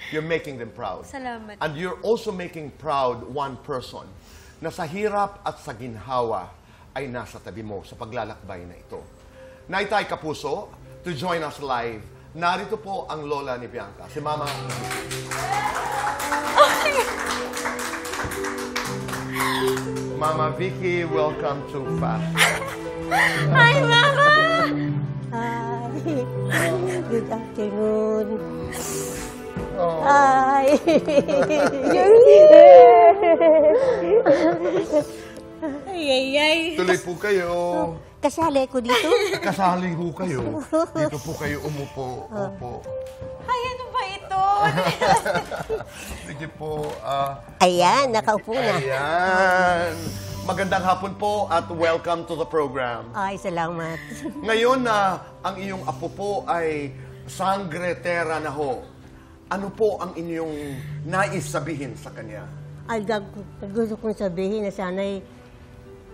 You're making them proud. Salamat. And you're also making proud one person na sa hirap at sa ginhawa ay nasa tabi mo sa paglalakbay na ito. Naitay Kapuso, to join us live, narito po ang lola ni Bianca, si Mama. Mama Vicky, welcome to Fast. Hi, Mama! Hi. Good afternoon. Oh. Hi. Ay. Tuloy po kayo. Kasali ko dito. Kasali po kayo. Dito po kayo umupo. Opo. Ay, ano ba ito? Sige po. Ayan, nakaupo na. Ayan. Magandang hapon po at welcome to the program. Ay, salamat. Ngayon na ang iyong apo po ay sangre terra na ho, ano po ang inyong nais sabihin sa kanya? Ay, gusto kong sabihin na sana'y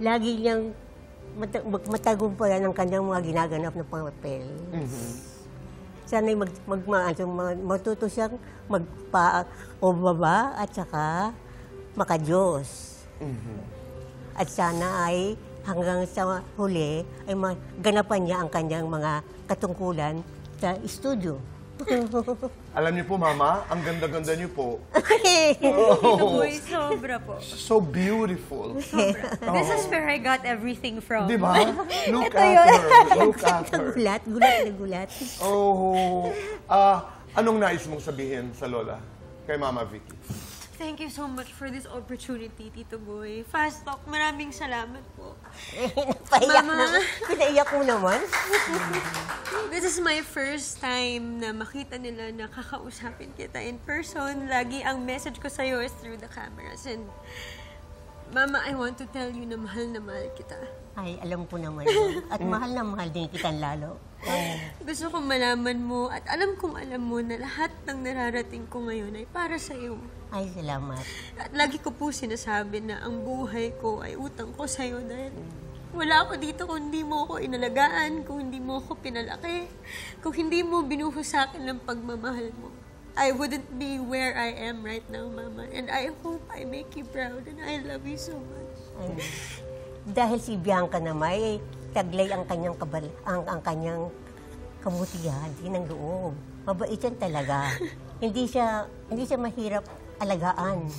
lagi niyang matagumpayan ang kanyang mga ginaganap na papel. Sana'y matuto siyang magpa-obaba at saka makadiyos. At sana ay hanggang sa huli ay maganapan niya ang kanyang mga katungkulan sa studio. Alam niyo po, Mama, ang ganda-ganda niyo po. Ito boy, sobra po. So beautiful. Sobra. This is where I got everything from. Di ba? Look Ito at yun. her. Look at her. Gulat na gulat. Oh. Anong nais mong sabihin sa Lola kay Mama Vicky? Thank you so much for this opportunity, Tito Boy. Fast Talk, maraming salamat po. Napaiyak Mama. naman. Pinaiyak mo naman. This is my first time na makita nila na kakausapin kita in person. Lagi ang message ko sa'yo is through the cameras. And, Mama, I want to tell you na mahal kita. Ay, alam ko naman yun. At mahal na mahal din kita lalo. Gusto kong malaman mo at alam kong alam mo na lahat ng nararating ko ngayon ay para sa'yo. Ay, salamat. At lagi ko po sinasabi na ang buhay ko ay utang ko sa'yo dahil wala ako dito kung hindi mo ako inalagaan, kung hindi mo ako pinalaki, kung hindi mo binuhos sa akin ng pagmamahal mo. I wouldn't be where I am right now, Mama. And I hope I make you proud and I love you so much. Ay, dahil si Bianca naman ay taglay ang kanyang ang kanyang kamutihan, din ng loob. Mabait yan talaga. hindi siya mahirap alagaan.